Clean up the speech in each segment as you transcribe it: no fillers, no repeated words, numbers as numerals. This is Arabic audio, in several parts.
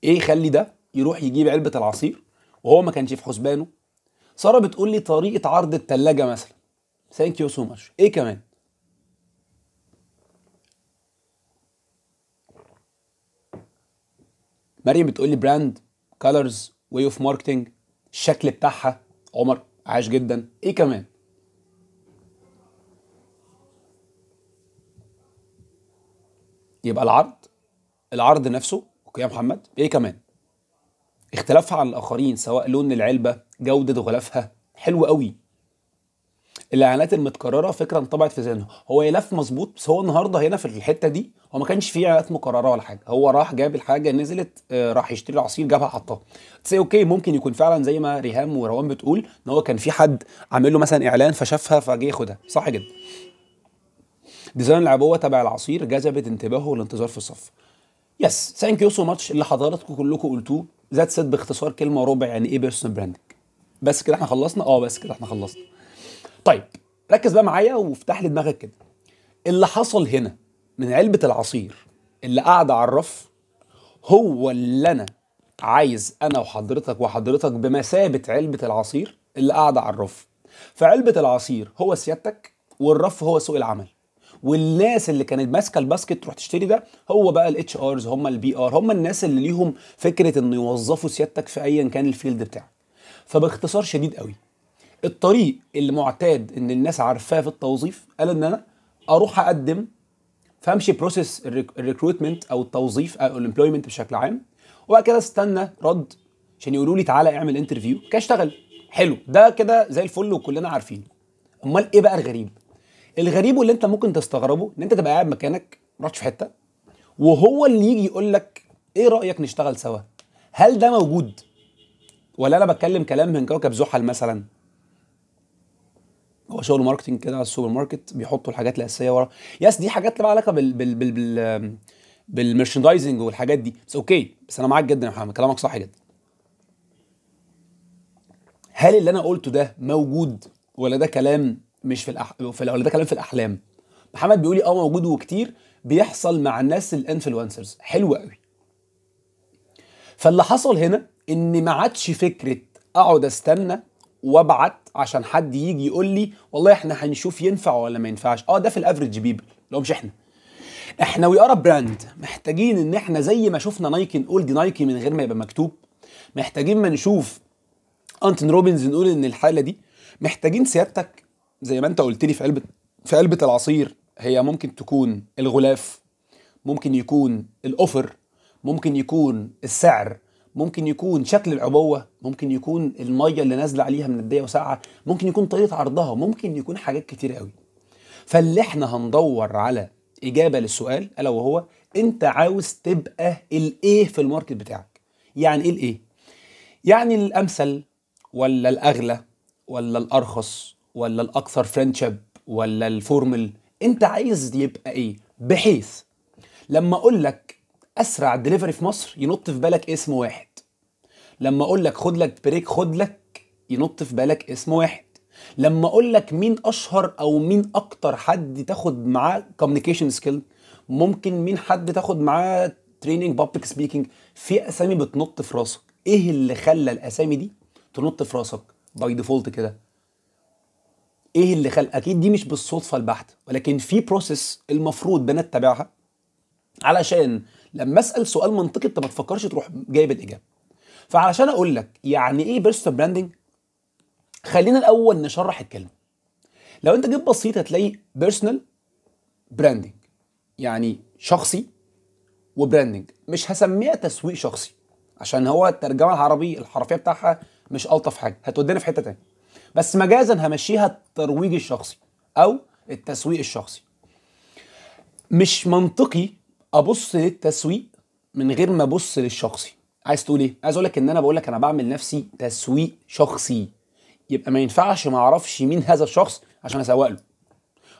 ايه يخلي ده يروح يجيب علبه العصير وهو ما كانش في حسبانه؟ ساره بتقول لي طريقه عرض الثلاجه مثلا. ثانك يو سو ماتش. ايه كمان؟ مريم بتقول لي براند، كالرز، واي اوف ماركتنج، الشكل بتاعها. عمر عاش جدا. ايه كمان؟ يبقى العرض نفسه. اوكي يا محمد. ايه كمان؟ اختلافها عن الاخرين، سواء لون العلبه، جوده غلافها. حلو قوي. الاعلانات المتكرره فكره انطبعت في ذهنه. هو يلف مظبوط، بس هو النهارده هنا في الحته دي هو ما كانش فيه اعلانات مكرره ولا حاجه. هو راح جاب الحاجه نزلت، راح يشتري العصير جابها حطها. بس اوكي، ممكن يكون فعلا زي ما ريهام وروان بتقول ان هو كان في حد عامل له مثلا اعلان فشافها فجه ياخدها. صح جدا. ديزاين العبوه تبع العصير جذبت انتباهه والانتظار في الصف. يس، ثانك يو سو ماتش. اللي حضراتكم كلكم قلتوه ذات سيت باختصار كلمه وربع يعني ايه بيرسونال براندنج. بس كده احنا خلصنا. بس كده احنا خلصنا. طيب ركز بقى معايا وافتح لي دماغك كده. اللي حصل هنا من علبه العصير اللي قاعده على الرف هو اللي انا عايز انا وحضرتك بمثابه علبه العصير اللي قاعده على الرف. فعلبه العصير هو سيادتك، والرف هو سوق العمل. والناس اللي كانت ماسكه الباسكت تروح تشتري ده هو بقى الاتش ارز، هم البي ار، هم الناس اللي ليهم فكره انه يوظفوا سيادتك في ايا كان الفيلد بتاعك. فباختصار شديد قوي، الطريق اللي معتاد ان الناس عارفاه في التوظيف قال ان انا اروح اقدم، فامشي بروسيس الريكروتمنت او التوظيف او الامبلويمنت بشكل عام، وبعد كده استنى رد عشان يقولوا لي تعالى اعمل انترفيو كده اشتغل. حلو، ده كده زي الفل وكلنا عارفين. امال ايه بقى الغريب؟ الغريب واللي انت ممكن تستغربه ان انت تبقى قاعد مكانك ما رحتش في حته، وهو اللي يجي يقول لك ايه رايك نشتغل سوا. هل ده موجود؟ ولا انا بتكلم كلام من كوكب زحل مثلا؟ هو شغل ماركتنج كده على السوبر ماركت بيحطوا الحاجات الاساسيه ورا. يس، دي حاجات لها علاقه بالمرشندايزنج والحاجات دي. بس اوكي، بس انا معاك جدا يا محمد، كلامك صح جدا. هل اللي انا قلته ده موجود ولا ده كلام مش ولا ده كلام في الاحلام؟ محمد بيقول لي موجود وكتير بيحصل مع الناس الانفلونسرز. حلو قوي. فاللي حصل هنا ان ما عادش فكره اقعد استنى وابعت عشان حد يجي يقول لي والله احنا هنشوف ينفع ولا ما ينفعش. ده في الافريج بيبل، لو مش احنا وي ار براند محتاجين ان احنا زي ما شفنا نايكي نقول دي نايكي من غير ما يبقى مكتوب. محتاجين ما نشوف انتون روبنز نقول ان الحاله دي. محتاجين سيادتك زي ما انت قلت لي في علبه العصير هي ممكن تكون الغلاف، ممكن يكون الاوفر، ممكن يكون السعر، ممكن يكون شكل العبوه، ممكن يكون الميه اللي نازله عليها من الدقيقه وساعه، ممكن يكون طريقه عرضها، ممكن يكون حاجات كتير قوي. فاللي احنا هندور على اجابه للسؤال الا وهو انت عاوز تبقى الايه في الماركت بتاعك. يعني ايه الايه؟ يعني الامثل ولا الاغلى ولا الارخص ولا الاكثر فريندشيب ولا الفورمال؟ انت عايز يبقى ايه بحيث لما اقول لك اسرع دليفري في مصر ينط في بالك اسم واحد، لما اقول لك خد لك بريك خد لك ينط في بالك اسم واحد، لما اقول لك مين اشهر او مين اكتر حد تاخد معاه كوميونيكيشن سكيل، ممكن مين حد تاخد معاه تريننج بابليك سبيكينج، في اسامي بتنط في راسك. ايه اللي خلى الاسامي دي تنط في راسك باي ديفولت كده؟ ايه اللي خلى؟ اكيد دي مش بالصدفه البحته، ولكن في بروسيس المفروض بنتبعها علشان لما اسال سؤال منطقي انت ما تفكرش تروح جايب الاجابه. فعلشان اقول لك يعني ايه بيرسونال براندنج، خلينا الاول نشرح الكلمه. لو انت جيت بسيط هتلاقي بيرسونال براندنج يعني شخصي، وبراندنج مش هسميها تسويق شخصي عشان هو الترجمه العربي الحرفيه بتاعها مش الطف حاجه، هتودينا في حته تانيه. بس مجازا همشيها الترويج الشخصي او التسويق الشخصي. مش منطقي ابص للتسويق من غير ما ابص للشخصي. عايز تقول ايه؟ عايز اقول لك ان انا بقول لك انا بعمل نفسي تسويق شخصي، يبقى ما ينفعش ما اعرفش مين هذا الشخص عشان اسوق له.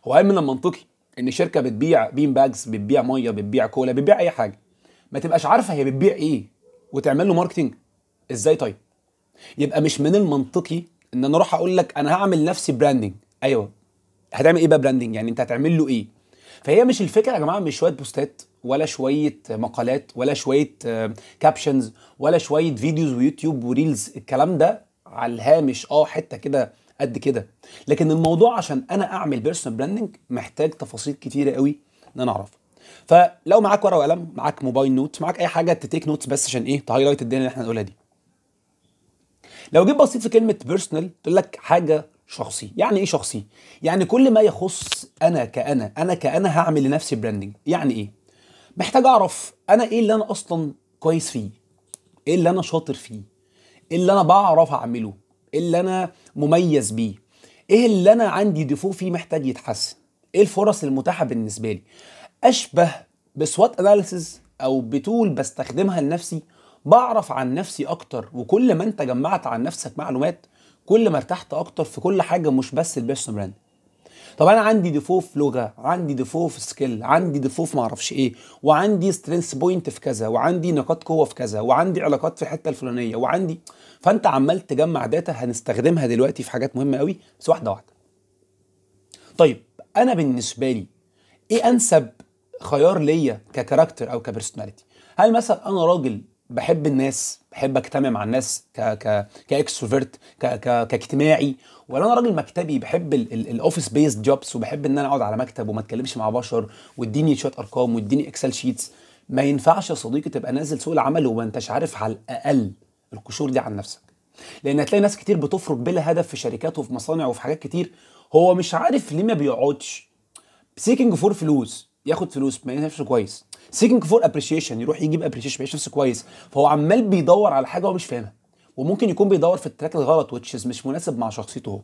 هو من المنطقي ان شركه بتبيع بين باجز، بتبيع ميه، بتبيع كولا، بتبيع اي حاجه، ما تبقاش عارفه هي بتبيع ايه وتعمل له ماركتنج ازاي؟ طيب يبقى مش من المنطقي ان انا اروح اقول لك انا هعمل نفسي براندنج. ايوه، هتعمل ايه بقى براندنج؟ يعني انت هتعمل له ايه؟ فهي مش الفكره يا جماعه مش شويه بوستات ولا شويه مقالات ولا شويه كابشنز ولا شويه فيديوز ويوتيوب وريلز. الكلام ده على الهامش، حته كده قد كده. لكن الموضوع عشان انا اعمل بيرسونال براندنج محتاج تفاصيل كتيره قوي ان انا اعرفها. فلو معاك ورقه وقلم، معاك موبايل نوت، معاك اي حاجه تتيك نوتس بس عشان ايه تهايلايت الدنيا اللي احنا هنقولها دي. لو جيت بصيت في كلمه بيرسونال تقول لك حاجه شخصي. يعني ايه شخصي؟ يعني كل ما يخص انا كأنا هعمل لنفسي براندنج. يعني ايه؟ محتاج اعرف انا ايه اللي انا اصلا كويس فيه، ايه اللي انا شاطر فيه، ايه اللي انا بعرف اعمله، ايه اللي انا مميز بيه، ايه اللي انا عندي ديفو فيه محتاج يتحسن، ايه الفرص المتاحه بالنسبه لي. اشبه بسوات اناليسيز او بتول بستخدمها لنفسي، بعرف عن نفسي اكتر. وكل ما انت جمعت عن نفسك معلومات كل ما ارتحت اكتر في كل حاجه، مش بس البيرسونال براند. طب انا عندي ديفو في لغه، عندي ديفو في سكيل، عندي ديفو في معرفش ايه، وعندي سترينث بوينت في كذا، وعندي نقاط قوه في كذا، وعندي علاقات في الحته الفلانيه، وعندي. فانت عمال تجمع داتا هنستخدمها دلوقتي في حاجات مهمه قوي، بس واحده واحده. طيب انا بالنسبه لي ايه انسب خيار ليا ككاركتر او كبرسوناليتي؟ هل مثلا انا راجل بحب الناس، بحب اجتمع مع الناس كاكستروفيرت كاجتماعي، ولا انا راجل مكتبي بحب الاوفيس بيست جوبس وبحب ان انا اقعد على مكتب وما اتكلمش مع بشر واديني شويه ارقام واديني اكسل شيتس؟ ما ينفعش يا صديقي تبقى نازل سوق العمل وما انتش عارف على الاقل القشور دي عن نفسك. لان هتلاقي ناس كتير بتفرق بلا هدف في شركات وفي مصانع وفي حاجات كتير، هو مش عارف ليه ما بيقعدش. سيكينج فور فلوس، ياخد فلوس ما يعيش نفسه كويس. سيكينج فور ابريشيشن، يروح يجيب ابريشيشن ما يعيش نفسه كويس. فهو عمال بيدور على حاجه هو مش فاهمها، وممكن يكون بيدور في التراك الغلط وتشيز مش مناسب مع شخصيته هو.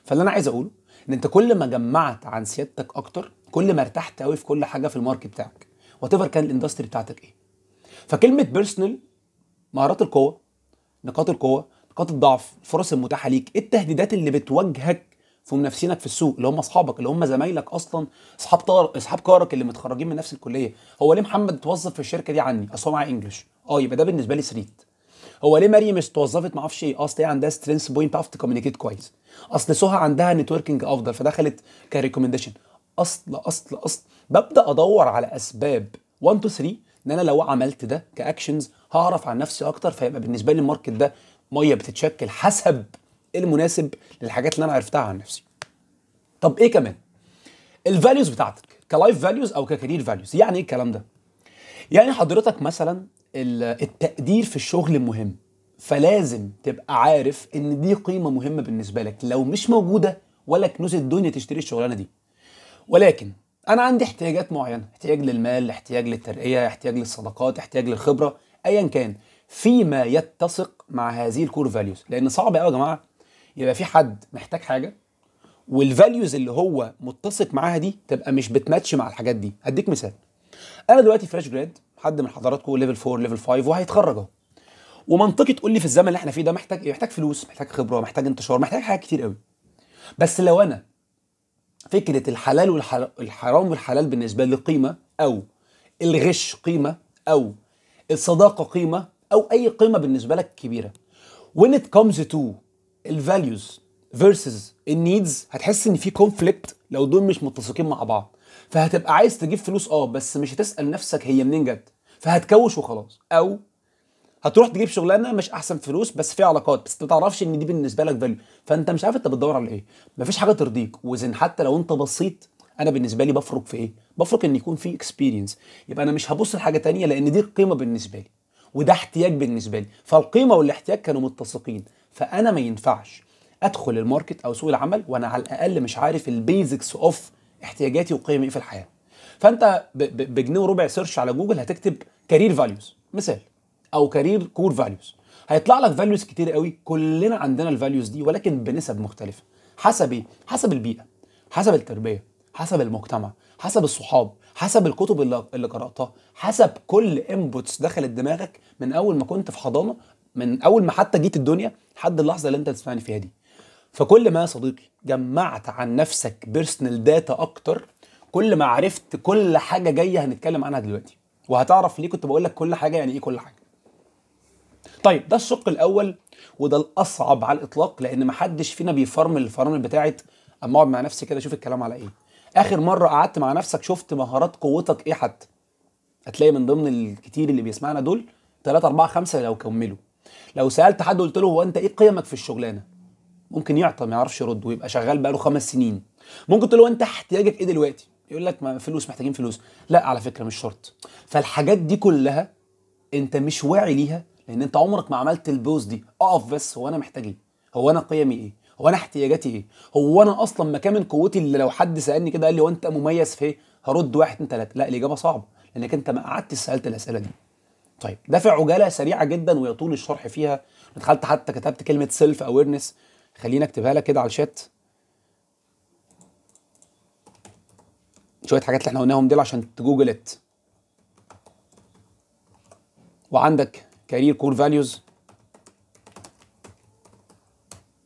فاللي انا عايز اقوله ان انت كل ما جمعت عن سيادتك اكتر كل ما ارتحت قوي في كل حاجه في الماركت بتاعك، وات ايفر كان الاندستري بتاعتك ايه. فكلمه بيرسونال، مهارات القوه، نقاط القوه، نقاط الضعف، الفرص المتاحه ليك، ايه التهديدات اللي بتواجهك في منافسينك في السوق اللي هم اصحابك، اللي هم زمايلك اصلا، اصحاب كارك اللي متخرجين من نفس الكليه. هو ليه محمد اتوظف في الشركه دي عني؟ اصل هو معاه انجلش، يبقى ده بالنسبه لي ثريت. هو ليه مريم اتوظفت ما اعرفش ايه؟ اصل هي عندها سترينث بوينت، بتعرف تكومينيكيت كويس. اصل سهى عندها نتوركينج افضل فدخلت كريكومنديشن. اصل ببدا ادور على اسباب 1 2 3 ان انا لو عملت ده كاكشنز هعرف عن نفسي اكتر، فيبقى بالنسبه لي الماركت ده ميه بتتشكل حسب المناسب للحاجات اللي انا عرفتها عن نفسي. طب ايه كمان؟ الفاليوز بتاعتك كلايف فاليوز او ككارير فاليوز. يعني ايه الكلام ده؟ يعني حضرتك مثلا التقدير في الشغل مهم، فلازم تبقى عارف ان دي قيمه مهمه بالنسبه لك، لو مش موجوده ولا كنوز الدنيا تشتري الشغلانه دي. ولكن انا عندي احتياجات معينه، احتياج للمال، احتياج للترقيه، احتياج للصداقات، احتياج للخبره، ايا كان فيما يتسق مع هذه الكور فاليوز. لان صعب قوي يا جماعه يبقى في حد محتاج حاجه والفاليوز اللي هو متسق معاها دي تبقى مش بتماتش مع الحاجات دي. هديك مثال. انا دلوقتي فريش جراد، حد من حضراتكم ليفل 4 ليفل 5 وهيتخرج اهو، ومنطقي تقول لي في الزمن اللي احنا فيه ده محتاج ايه؟ محتاج فلوس، محتاج خبره، محتاج انتشار، محتاج حاجات كتير قوي. بس لو انا فكره الحلال والحرام والحلال بالنسبه لي قيمه، او الغش قيمه، او الصداقه قيمه، او اي قيمه بالنسبه لك كبيره، when it comes to الفاليوز versus النيدز، هتحس ان في كونفليكت لو دول مش متسقين مع بعض. فهتبقى عايز تجيب فلوس بس مش هتسال نفسك هي منين جت، فهتكوش وخلاص. او هتروح تجيب شغلانه مش احسن فلوس بس فيها علاقات، بس انت ما تعرفش ان دي بالنسبه لك فاليو، فانت مش عارف انت بتدور على ايه. مفيش حاجه ترضيك. وزن حتى لو انت بصيت، انا بالنسبه لي بفرق في ايه؟ بفرق ان يكون في اكسبيرينس. يبقى انا مش هبص لحاجه تانية لان دي قيمه بالنسبه لي وده احتياج بالنسبه لي، فالقيمه والاحتياج كانوا متسقين. فانا ما ينفعش ادخل الماركت او سوق العمل وانا على الاقل مش عارف البيزكس اوف احتياجاتي وقيمي ايه في الحياه. فانت بجنيه وربع سيرش على جوجل هتكتب كارير فاليوز مثال، او كارير كور فاليوز، هيطلع لك فاليوز كتير قوي. كلنا عندنا الفاليوز دي ولكن بنسب مختلفه. حسب ايه؟ حسب البيئه، حسب التربيه، حسب المجتمع، حسب الصحاب، حسب الكتب اللي قراتها، حسب كل انبوتس دخلت دماغك من اول ما كنت في حضانه، من اول ما حتى جيت الدنيا لحد اللحظه اللي انت تسمعني فيها دي. فكل ما يا صديقي جمعت عن نفسك بيرسونال داتا اكتر، كل ما عرفت كل حاجه جايه هنتكلم عنها دلوقتي، وهتعرف ليه كنت بقول لك كل حاجه يعني ايه كل حاجه. طيب ده الشق الاول وده الاصعب على الاطلاق، لان محدش فينا بيفرمل الفرامل بتاعت اما اقعد مع نفسي كده اشوف الكلام على ايه. اخر مره قعدت مع نفسك شفت مهارات قوتك ايه حتى؟ هتلاقي من ضمن الكتير اللي بيسمعنا دول 3 4 5 لو كملوا. لو سالت حد قلت له هو انت ايه قيمك في الشغلانه، ممكن يعطل ما يعرفش يرد ويبقى شغال بقاله 5 سنين. ممكن تقول له انت احتياجك ايه دلوقتي، يقول لك ما فلوس، محتاجين فلوس. لا على فكره مش شرط. فالحاجات دي كلها انت مش واعي ليها، لان انت عمرك ما عملت البوز دي. اقف بس، هو انا محتاج ايه؟ هو انا قيمي ايه؟ هو انا احتياجاتي ايه؟ هو انا اصلا مكان من قوتي اللي لو حد سالني كده قال لي وانت مميز في ايه، هرد 1 2 3؟ لا، الاجابه صعبه لانك انت ما قعدتش سالت الاسئله دي. طيب ده في عجاله سريعه جدا ويطول الشرح فيها. دخلت حتى كتبت كلمه سيلف اويرنس، خليني اكتبها لك كده على الشات. شويه حاجات اللي احنا قلناهم دول عشان تجوجلت. وعندك كارير كور فاليوز،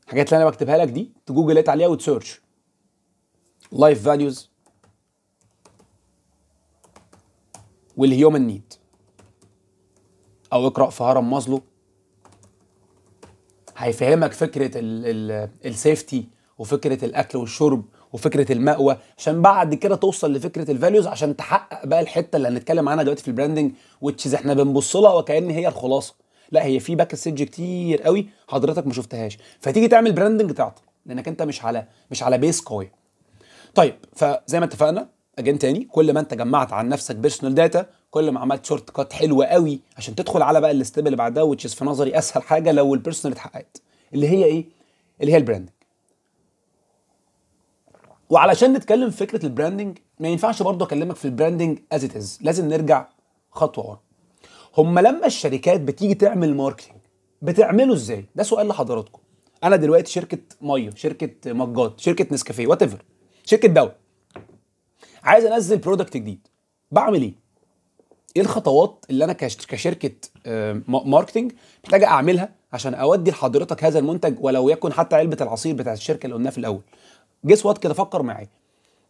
الحاجات اللي انا بكتبها لك دي تجوجلت عليها وتسيرش. لايف فاليوز والهيومن نيد، او اقرا في هرم مازلو، هيفهمك فكره السيفتي وفكره الاكل والشرب وفكره المأوى، عشان بعد كده توصل لفكره الفاليوز عشان تحقق بقى الحته اللي هنتكلم عنها دلوقتي في البراندنج، وتشيز احنا بنبص لها وكأن هي الخلاصه. لا، هي في باك ستيج كتير قوي حضرتك ما شفتهاش، فتيجي تعمل براندنج تعطل لانك انت مش على بيس قوي. طيب فزي ما اتفقنا اجين تاني، كل ما انت جمعت عن نفسك بيرسونال داتا، كل ما عملت شورت كات حلوه قوي عشان تدخل على بقى الستيب اللي بعدها، وتشيز في نظري اسهل حاجه لو البيرسونال اتحققت، اللي هي ايه؟ اللي هي البراندنج. وعلشان نتكلم في فكره البراندنج ما ينفعش برضه اكلمك في البراندنج از ات از، لازم نرجع خطوه ورا. هم لما الشركات بتيجي تعمل ماركتنج بتعمله ازاي؟ ده سؤال لحضراتكم. انا دلوقتي شركه ميه، شركه مجات، شركه نسكافيه، وات ايفر، شركه دواء، عايز انزل برودكت جديد، بعمل ايه؟ ايه الخطوات اللي انا كشركه ماركتنج محتاج اعملها عشان اودي لحضرتك هذا المنتج، ولو يكن حتى علبه العصير بتاعت الشركه اللي قلناها في الاول؟ جس وات كده، فكر معايا.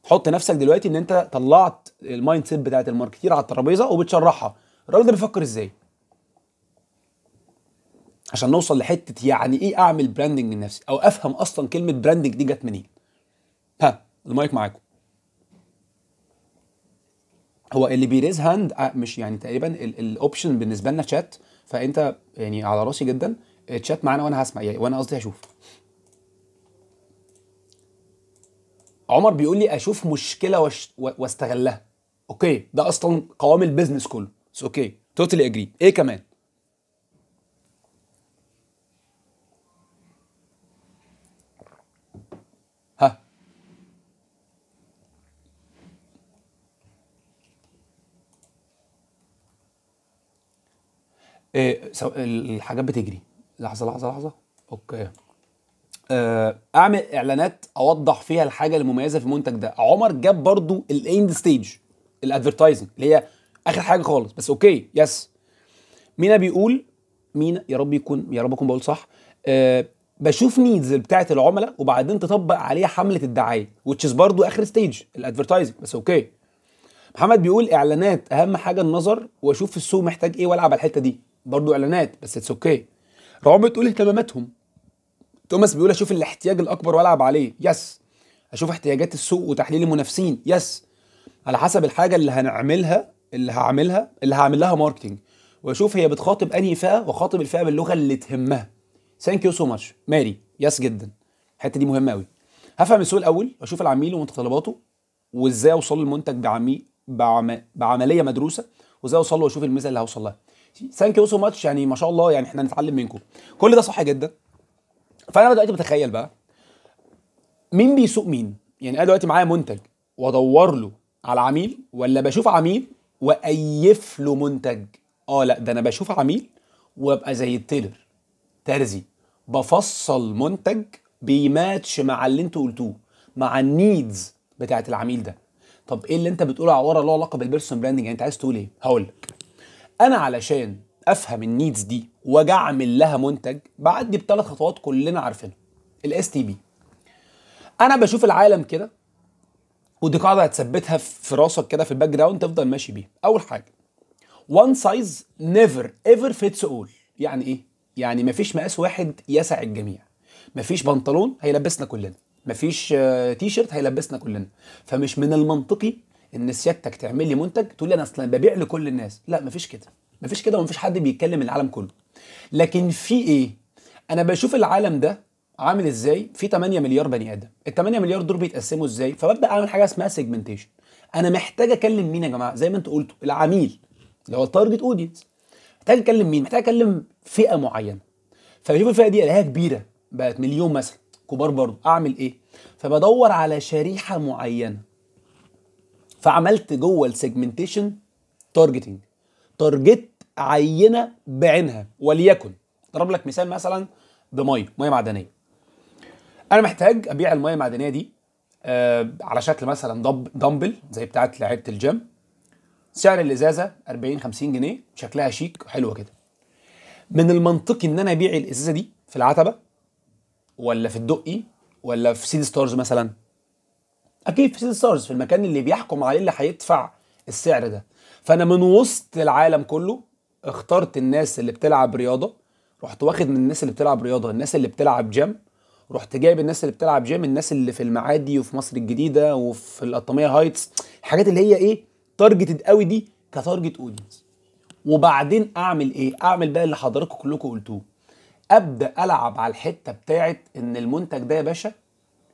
حط نفسك دلوقتي ان انت طلعت المايند سيت بتاعت الماركتير على الترابيزه وبتشرحها، الراجل ده بيفكر ازاي عشان نوصل لحته يعني ايه اعمل براندنج لنفسي، او افهم اصلا كلمه براندنج دي جت منين؟ ها، المايك معاكم. هو اللي بيريز هاند مش يعني تقريبا الاوبشن بالنسبه لنا شات، فانت يعني على راسي جدا تشات معانا وانا هسمع، يعني وانا قصدي هشوف. عمر بيقول لي اشوف مشكله واستغلها. اوكي، ده اصلا قوام البيزنس كله، بس اوكي توتالي اجري. ايه كمان؟ ها، إيه الحاجات بتجري. لحظه لحظه لحظه. اوكي، اعمل اعلانات اوضح فيها الحاجه المميزه في المنتج ده. عمر جاب برضو الاند ستيج، الادفرتايزنج اللي هي اخر حاجه خالص، بس اوكي يس. مينا بيقول، مينا يا رب اكون بقول صح، بشوف نيدز بتاعه العملاء وبعدين تطبق عليها حمله الدعايه، وتشيز برضو اخر ستيج الادفرتايزنج، بس اوكي. محمد بيقول اعلانات اهم حاجه النظر، واشوف السوق محتاج ايه والعب على الحته دي، برضو اعلانات بس اتس اوكي. رعوم بتقول اهتماماتهم. توماس بيقول اشوف الاحتياج الاكبر والعب عليه، يس. اشوف احتياجات السوق وتحليل المنافسين، يس. على حسب الحاجه اللي هنعملها، اللي هعمل لها ماركتنج، واشوف هي بتخاطب انهي فئه واخاطب الفئه باللغه اللي تهمها. ثانك يو سو ماتش ماري، يس جدا. الحته دي مهمه قوي. هفهم السوق الاول واشوف العميل ومتطلباته، وازاي اوصل للمنتج بعمليه مدروسه، وازاي اوصل له واشوف الميزه اللي هوصل لها. ثانك يو سو ماتش، يعني ما شاء الله، يعني احنا نتعلم منكم. كل ده صح جدا. فانا دلوقتي بتخيل بقى مين بيسوق مين. يعني انا دلوقتي معايا منتج وادور له على عميل، ولا بشوف عميل وايف له منتج؟ لا، ده انا بشوف عميل وابقى زي التيلر، ترزي، بفصل منتج بيماتش مع اللي انتوا قلتوه، مع النيدز بتاعت العميل ده. طب ايه اللي انت بتقوله يا عوره له علاقه بالبيرسون براندنج؟ يعني انت عايز تقول ايه؟ هقول لك. انا علشان افهم النيدز دي واجي اعمل لها منتج، بعدي ب3 خطوات كلنا عارفينها. الاس تي بي. انا بشوف العالم كده، ودي قاعده هتثبتها في راسك كده في الباك جراوند تفضل ماشي بيها. اول حاجه، one size never ever fits all. يعني ايه؟ يعني مفيش مقاس واحد يسع الجميع. مفيش بنطلون هيلبسنا كلنا، مفيش تي شيرت هيلبسنا كلنا. فمش من المنطقي ان سيادتك تعمل لي منتج تقول لي انا اصلا ببيع لكل الناس. لا، مفيش كده، مفيش كده، ومفيش حد بيتكلم العالم كله. لكن في ايه؟ انا بشوف العالم ده عامل ازاي. في 8 مليار بني ادم، ال 8 مليار دول بيتقسموا ازاي؟ فببدا اعمل حاجه اسمها سيجمنتيشن. انا محتاج اكلم مين يا جماعه؟ زي ما انتوا قلتوا، العميل اللي هو التارجت اودينس. محتاج اكلم مين؟ محتاج اكلم فئه معينه. فبشوف الفئه دي الاقيها كبيره، بقت مليون مثلا، كبار برضه. اعمل ايه؟ فبدور على شريحه معينه. فعملت جوه السيجمنتيشن تارجتنج، تارجت عينه بعينها. وليكن اضرب لك مثال مثلا ميه معدنيه. انا محتاج ابيع الميه المعدنيه دي على شكل مثلا دمبل زي بتاعه لعيبه الجيم. سعر الازازه 40 50 جنيه، شكلها شيك حلوه كده. من المنطقي ان انا ابيع الازازه دي في العتبه، ولا في الدقي، ولا في سيدي ستارز مثلا؟ اكيد في سيدي ستارز، في المكان اللي بيحكم عليه اللي هيدفع السعر ده. فانا من وسط العالم كله اخترت الناس اللي بتلعب رياضه، رحت واخد من الناس اللي بتلعب رياضه الناس اللي بتلعب جيم، رحت جايب الناس اللي بتلعب جيم الناس اللي في المعادي وفي مصر الجديده وفي القطاميه هايتس، الحاجات اللي هي ايه، تارجتد قوي دي كتارجت اودينس. وبعدين اعمل ايه؟ اعمل بقى اللي حضراتكم كلكم قلتوه، ابدا العب على الحته بتاعت ان المنتج ده يا باشا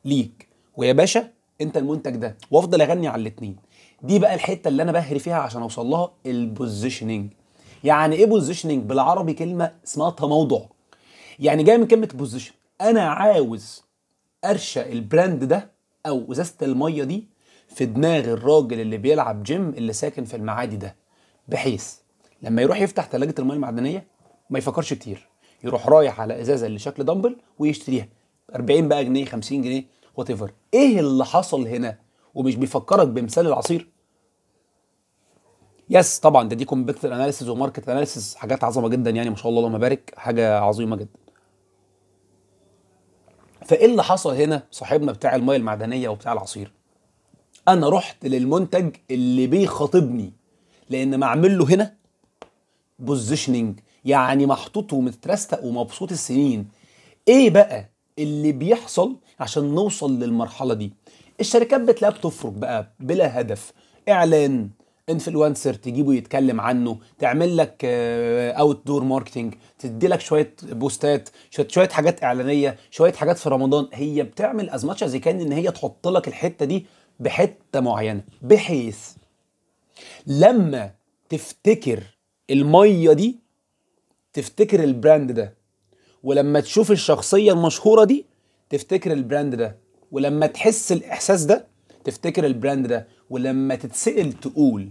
ليك، ويا باشا انت المنتج ده، وافضل اغني على الاثنين. دي بقى الحته اللي انا بهري فيها عشان اوصل لها، البوزيشننج. يعني ايه بوزيشننج؟ بالعربي كلمه اسمها تموضع. يعني جاي من كلمه بوزيشن. انا عاوز ارشق البراند ده او ازازه الميه دي في دماغ الراجل اللي بيلعب جيم اللي ساكن في المعادي ده، بحيث لما يروح يفتح ثلاجه الميه المعدنيه ما يفكرش كتير، يروح رايح على ازازه اللي شكل دمبل ويشتريها 40 بقى جنيه، 50 جنيه، وات ايفر. ايه اللي حصل هنا؟ ومش بيفكرك بمثال العصير؟ يس طبعا، دي كومبيتيتيف اناليسيز وماركت اناليسيز، حاجات عظمه جدا يعني، ما شاء الله اللهم بارك، حاجه عظيمه جدا. فايه اللي حصل هنا صاحبنا بتاع الميه المعدنيه وبتاع العصير؟ انا رحت للمنتج اللي بيخاطبني، لان معمل له هنا بوزيشننج، يعني محطوط ومترستق ومبسوط السنين. ايه بقى اللي بيحصل عشان نوصل للمرحله دي؟ الشركات بتلاقيها بتفرق بقى بلا هدف، اعلان، انفلونسر تجيبه يتكلم عنه، تعمل لك اوت دور ماركتنج، تدي لك شويه بوستات، شويه حاجات اعلانيه، شويه حاجات في رمضان. هي بتعمل از ماتش از كان ان هي تحط لك الحته دي بحته معينه، بحيث لما تفتكر الميه دي تفتكر البراند ده، ولما تشوف الشخصية المشهورة دي تفتكر البراند ده، ولما تحس الإحساس ده تفتكر البراند ده، ولما تتسأل تقول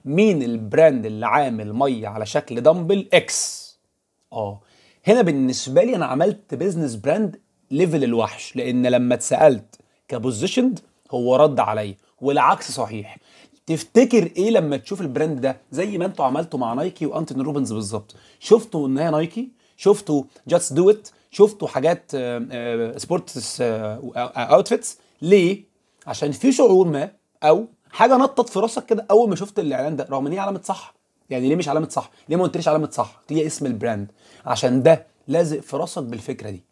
مين البراند اللي عامل مية على شكل دمبل اكس. هنا بالنسبة لي أنا عملت بيزنس براند ليفل الوحش، لأن لما اتسألت كبوزيشند هو رد عليا، والعكس صحيح. تفتكر ايه لما تشوف البراند ده؟ زي ما انتوا عملتوا مع نايكي وانتوني روبنز بالظبط. شفتوا ان هي نايكي، شفتوا جاست دو ات، شفتوا حاجات سبورتس اوتفيتس. ليه؟ عشان في شعور ما او حاجه نطت في راسك كده اول ما شفت الاعلان ده، رغم ان هي علامه صح. يعني ليه مش علامه صح؟ ليه ما قلتليش علامه صح؟ هي اسم البراند، عشان ده لازق في راسك بالفكره دي.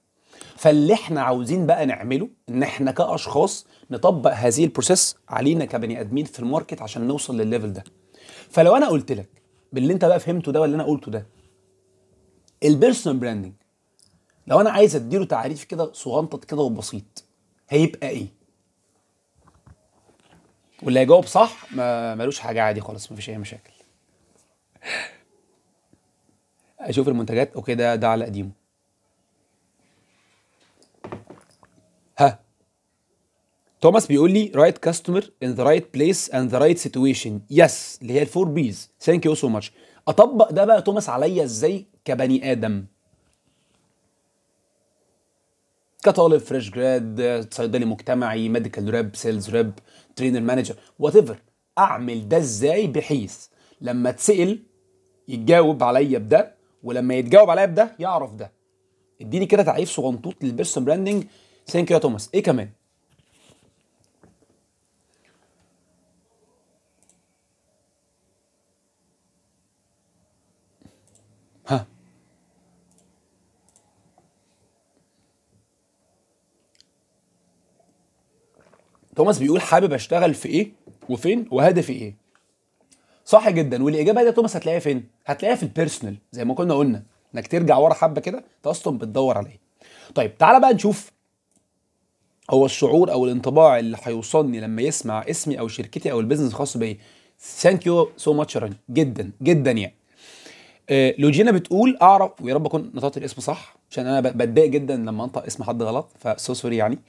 فاللي احنا عاوزين بقى نعمله ان احنا كاشخاص نطبق هذه البروسيس علينا كبني ادمين في الماركت عشان نوصل للليفل ده. فلو انا قلت لك باللي انت بقى فهمته ده واللي انا قلته ده، البيرسونال براندنج، لو انا عايز اديله تعريف كده صغنطط كده وبسيط، هيبقى ايه؟ واللي هيجاوب صح ما ملوش حاجه، عادي خالص، مفيش اي مشاكل. اشوف المنتجات، اوكي، ده على قديمه. ها، توماس بيقول لي right customer in the right place and the right situation. يس، اللي هي الفور بيز. ثانك يو سو ماتش. اطبق ده بقى توماس عليا ازاي كبني ادم، كطالب فريش جراد، صيدلي مجتمعي، ميديكال ريب، سيلز ريب، ترينر مانجر، وات ايفر؟ اعمل ده ازاي بحيث لما اتسال يتجاوب عليا بده، ولما يتجاوب عليا بده يعرف ده؟ اديني كده تعريف صغنطوط للبيرسون براندنج. ثانك يو يا توماس. ايه كمان؟ ها، توماس بيقول حابب اشتغل في ايه؟ وفين وهدفي ايه. صح جدا. والاجابه دي يا توماس هتلاقيها فين؟ هتلاقيها في البيرسونال زي ما كنا قلنا، انك ترجع ورا حبه كده انت اصلا بتدور على ايه. طيب تعالى بقى نشوف هو الشعور او الانطباع اللي هيوصلني لما يسمع اسمي او شركتي او البيزنس الخاص بيا. ثانك يو سو ماتش راني، جدا جدا يعني. لوجينا بتقول اعرف، ويا رب اكون نطقت الاسم صح عشان انا بتضايق جدا لما انطق اسم حد غلط، فسو سوري يعني.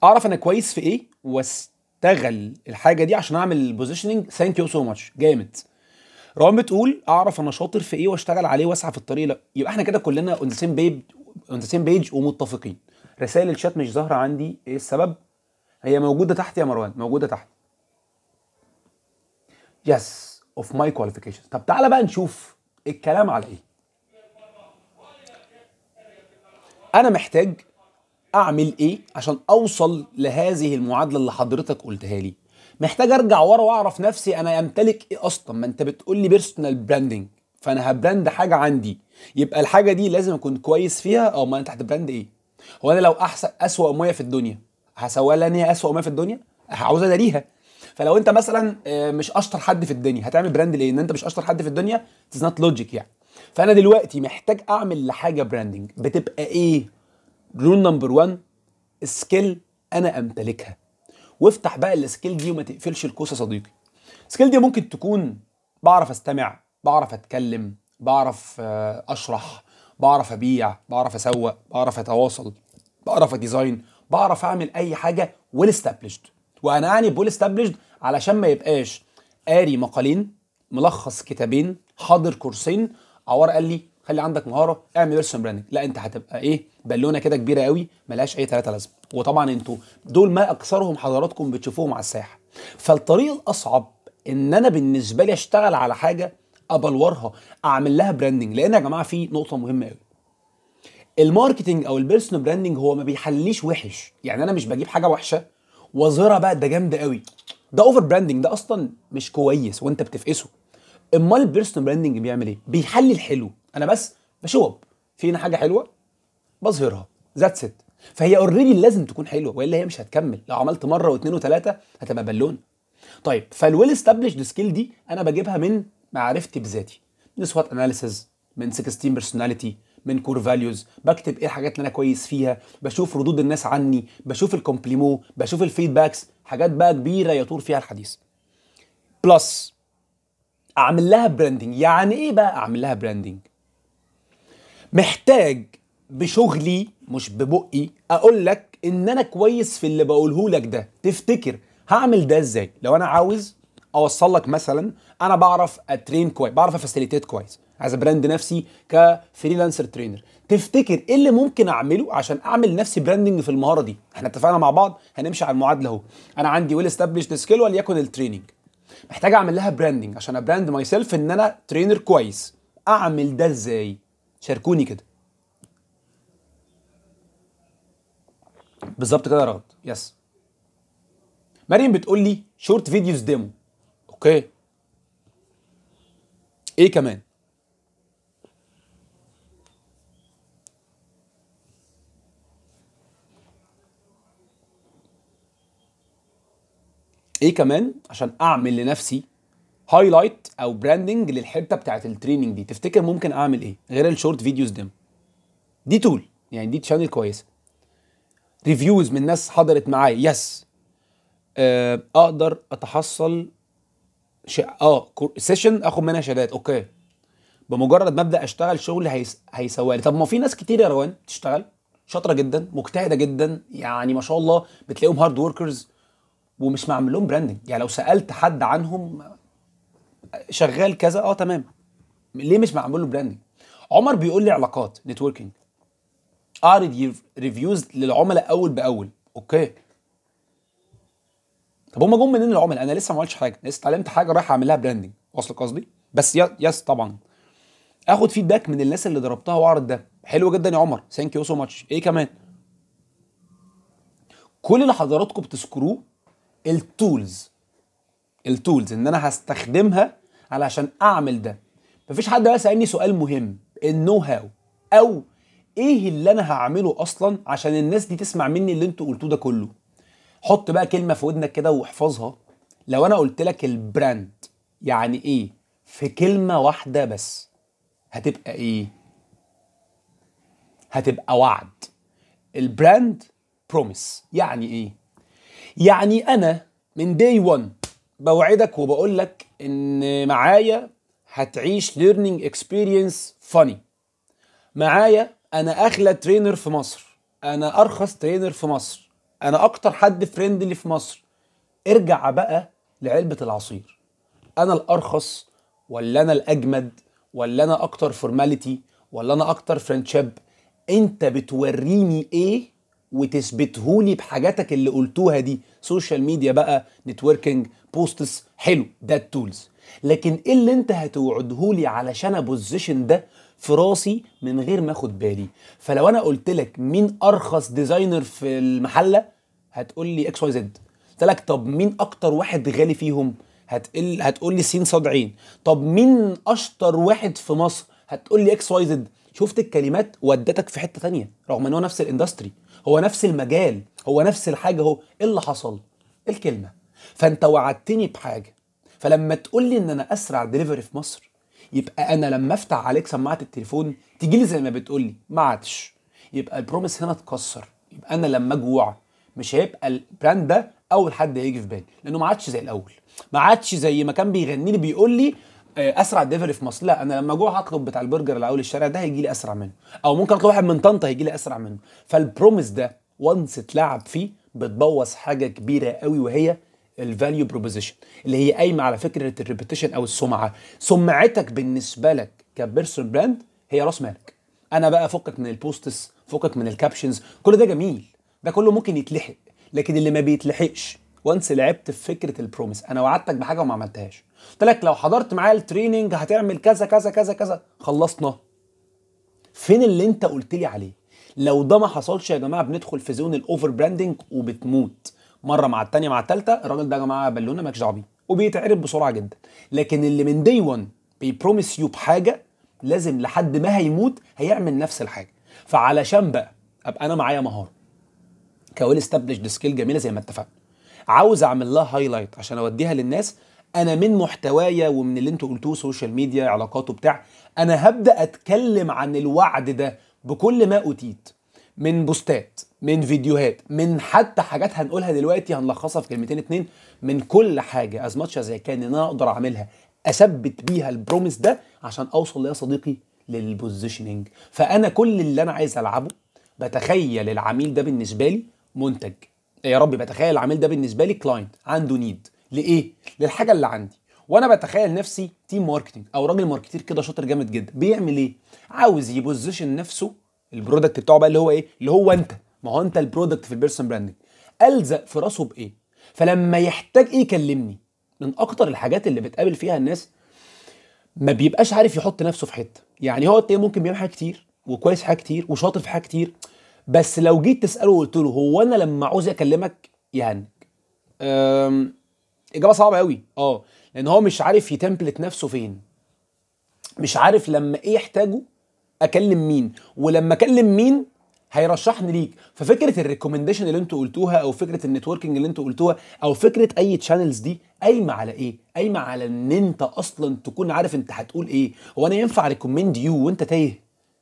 اعرف انا كويس في ايه واستغل الحاجه دي عشان اعمل البوزيشننج. ثانك يو سو ماتش، جامد. روان بتقول اعرف انا شاطر في ايه واشتغل عليه واسعى في الطريق. لا يبقى احنا كده كلنا اون ذا سيم بيج، اون ذا سيم بيج ومتفقين. رسائل الشات مش ظاهره عندي، ايه السبب؟ هي موجوده تحت يا مروان، موجوده تحت. يس اوف ماي كواليفيكيشن. طب تعالى بقى نشوف الكلام على ايه. انا محتاج اعمل ايه عشان اوصل لهذه المعادله اللي حضرتك قلتها لي؟ محتاج ارجع ورا واعرف نفسي انا امتلك ايه اصلا. ما انت بتقول لي بيرسونال براندنج، فانا هبراند حاجه عندي، يبقى الحاجه دي لازم اكون كويس فيها. او ما انت هتبراند ايه؟ هو انا لو احسن اسوأ ميه في الدنيا هسويها لان هي اسوأ ميه في الدنيا؟ عاوز اداريها. فلو انت مثلا مش اشطر حد في الدنيا هتعمل براند ليه؟ ان انت مش اشطر حد في الدنيا اتس نوت لوجيك يعني. فانا دلوقتي محتاج اعمل لحاجه براندنج، بتبقى ايه؟ رول نمبر 1، سكيل انا امتلكها. وافتح بقى السكيل دي وما تقفلش القوس يا صديقي. السكيل دي ممكن تكون بعرف استمع، بعرف اتكلم، بعرف اشرح، بعرف ابيع، بعرف اسوق، بعرف اتواصل، بعرف اديزاين، بعرف اعمل اي حاجه ويل استابليشد. وانا اعني بول استابليشد علشان ما يبقاش قاري مقالين، ملخص كتابين، حاضر كورسين، عوار قال لي خلي عندك مهاره اعمل بيرسون براندنج. لا انت هتبقى ايه؟ بالونه كده كبيره قوي ملهاش اي ثلاثه لازمه. وطبعا انتوا دول ما اكثرهم حضراتكم بتشوفوهم على الساحه. فالطريق الاصعب ان انا بالنسبه لي اشتغل على حاجه ابلورها، اعمل لها براندنج. لان يا جماعه في نقطه مهمه قوي، الماركتنج او البيرسونال براندنج هو ما بيحليش وحش. يعني انا مش بجيب حاجه وحشه واظهرها بقى ده جامده قوي، ده اوفر براندنج، ده اصلا مش كويس وانت بتفقسه. امال البيرسونال براندنج بيعمل ايه؟ بيحلي الحلو. انا بس بشوب فينا حاجه حلوه بظهرها، ذاتس ات. فهي اوريدي لازم تكون حلوه والا هي مش هتكمل. لو عملت مره واثنين وثلاثه هتبقى بالون. طيب فالويل استابليشد سكيل دي انا بجيبها من معرفتي بذاتي، من سوات اناليسيز، من 16 بيرسوناليتي، من كور فاليوز. بكتب ايه الحاجات اللي انا كويس فيها، بشوف ردود الناس عني، بشوف الكومبليمو، بشوف الفيدباكس، حاجات بقى كبيره يطول فيها الحديث. بلس اعمل لها براندنج. يعني ايه بقى اعمل لها براندنج؟ محتاج بشغلي مش ببقي اقول لك ان انا كويس في اللي بقوله لك ده. تفتكر هعمل ده ازاي؟ لو انا عاوز اوصل لك مثلا انا بعرف اترين كويس، بعرف افاسيليتيت كويس، عايز براند نفسي كفريلانسر ترينر، تفتكر ايه اللي ممكن اعمله عشان اعمل نفسي براندنج في المهاره دي؟ احنا اتفقنا مع بعض هنمشي على المعادله اهو. انا عندي ويل استابليشد سكيل وليكن التريننج، محتاج اعمل لها براندنج عشان ابراند ماي سيلف ان انا ترينر كويس. اعمل ده ازاي؟ شاركوني كده. بالظبط كده يا رغد. يس. مريم بتقول لي شورت فيديوز ديمو. اوكي، ايه كمان؟ ايه كمان عشان اعمل لنفسي هايلايت او براندنج للحته بتاعت التريننج دي؟ تفتكر ممكن اعمل ايه غير الشورت فيديوز ديمو؟ دي تول يعني، دي تشانل كويسه. ريفيوز من ناس حضرت معايا. يس. اقدر اتحصل سيشن اخد منها شهادات. اوكي، بمجرد ما ابدا اشتغل شغل هيسوالي. طب ما في ناس كتير يا روان تشتغل شاطره جدا مجتهده جدا يعني ما شاء الله، بتلاقيهم هارد وركرز ومش معمل لهم براندنج. يعني لو سالت حد عنهم شغال كذا تمام، ليه مش معمول له براندنج؟ عمر بيقول لي علاقات نتوركينج، اعرض ريفيوز للعملاء اول باول. اوكي، طب هم جم منين العملاء؟ انا لسه ما عملتش حاجه، لسه اتعلمت حاجه رايح اعمل لها براندنج. واصل قصدي؟ بس يس طبعا اخد فيدباك من الناس اللي ضربتها واعرض ده. حلو جدا يا عمر، ثانك يو سو ماتش. ايه كمان؟ كل اللي حضراتكم بتذكروه التولز ان انا هستخدمها علشان اعمل ده. مفيش حد بقى سالني سؤال مهم، النو هاو، او ايه اللي انا هعمله اصلا عشان الناس دي تسمع مني اللي انتوا قلتوه ده كله. حط بقى كلمه في ودنك كده واحفظها، لو انا قلت لك البراند يعني ايه في كلمة واحدة بس، هتبقى ايه؟ هتبقى وعد. البراند بروميس. يعني ايه؟ يعني انا من داي 1 بوعدك وبقول لك ان معايا هتعيش ليرنينج اكسبيرينس فاني. معايا انا اغلى ترينر في مصر، انا ارخص ترينر في مصر، انا اكتر حد فريندلي في مصر. ارجع بقى لعلبة العصير، انا الارخص ولا انا الاجمد ولا انا اكتر فورماليتي ولا انا اكتر فريندشيب؟ انت بتوريني ايه وتثبتهولي بحاجاتك اللي قلتوها دي، سوشيال ميديا بقى، نتوركينج، بوستس، حلو ده التولز. لكن ايه اللي انت هتوعدهولي علشان ابوزيشن ده في راسي من غير ما اخد بالي؟ فلو انا قلت لك مين ارخص ديزاينر في المحله، هتقول لي اكس واي زد. قلت لك طب مين اكتر واحد غالي فيهم، هتقول لي سين صاد عين. طب مين اشطر واحد في مصر، هتقول لي اكس واي زد. شفت الكلمات ودتك في حته تانية رغم ان هو نفس الاندستري، هو نفس المجال، هو نفس الحاجه. اهو ايه اللي حصل؟ الكلمه. فانت وعدتني بحاجه، فلما تقول لي ان انا اسرع دليفري في مصر، يبقى انا لما افتح عليك سماعه التليفون تيجي لي زي ما بتقول لي ما عادش. يبقى البروميس هنا اتكسر. يبقى انا لما اجوع مش هيبقى البراند ده اول حد هيجي في بالي، لانه ما عادش زي الاول. ما عادش زي ما كان بيغني لي بيقول لي اسرع دليفري في مصر. لا، انا لما اجوع هطلب بتاع البرجر اللي على اول الشارع ده هيجي لي اسرع منه، او ممكن اطلب واحد من طنطا هيجي لي اسرع منه. فالبروميس ده وانس اتلعب فيه بتبوظ حاجه كبيره قوي، وهي الفاليو بروبوزيشن، اللي هي قايمه على فكره الريبيتيشن او السمعه. سمعتك بالنسبه لك كبيرسون براند هي راس مالك. انا بقى فكك من البوستس، فكك من الكابشنز، كل ده جميل، ده كله ممكن يتلحق. لكن اللي ما بيتلحقش وانس لعبت في فكره البروميس، انا وعدتك بحاجه وما عملتهاش. قلت لك لو حضرت معايا التريننج هتعمل كذا كذا كذا كذا، خلصنا. فين اللي انت قلت لي عليه؟ لو ده ما حصلش يا جماعه بندخل في زون الاوفر براندنج وبتموت مره مع الثانيه مع الثالثه. الراجل ده يا جماعه بالونه مالكش دعوه بيه، وبيتعرف بسرعه جدا. لكن اللي من دي 1 بيبروميس يو بحاجه، لازم لحد ما هيموت هيعمل نفس الحاجه. فعلشان بقى ابقى انا معايا مهاره كويل استابليشد سكيل جميله زي ما اتفقنا، عاوز اعمل لها هايلايت عشان اوديها للناس، انا من محتوايا ومن اللي انتوا قلتوه سوشيال ميديا علاقات وبتاع، انا هبدا اتكلم عن الوعد ده بكل ما اوتيت من بوستات، من فيديوهات، من حتى حاجات هنقولها دلوقتي هنلخصها في كلمتين اتنين. من كل حاجه از ماتش زي كان ان انا اقدر اعملها اثبت بيها البروميس ده عشان اوصل يا صديقي للبوزيشننج. فانا كل اللي انا عايز العبه، بتخيل العميل ده بالنسبه لي منتج، يا ربي بتخيل العميل ده بالنسبه لي كلاينت عنده نيد لايه، للحاجه اللي عندي. وانا بتخيل نفسي تيم ماركتنج او راجل ماركتير كده شاطر جامد جدا، بيعمل ايه؟ عاوز يبوزيشن نفسه، البرودكت بتاعه بقى اللي هو ايه، اللي هو انت، ما هو انت البرودكت في البيرسون براندنج، الزق في راسه بايه؟ فلما يحتاج ايه يكلمني. من اكتر الحاجات اللي بتقابل فيها الناس ما بيبقاش عارف يحط نفسه في حته. يعني هو ممكن بيعمل حاجات كتير وكويس في حاجات كتير وشاطر في حاجات كتير، بس لو جيت تساله وقلت له هو انا لما عاوز اكلمك يعني اجابه صعبه قوي. لان هو مش عارف يتمبلت نفسه فين، مش عارف لما ايه يحتاجه اكلم مين، ولما اكلم مين هيرشحني ليك. ففكره الريكومنديشن اللي انتوا قلتوها، او فكره النتوركينج اللي انتوا قلتوها، او فكره اي تشانلز دي، قايمه على ايه؟ قايمه على ان انت اصلا تكون عارف انت هتقول ايه. هو انا ينفع ريكومند يو وانت تايه؟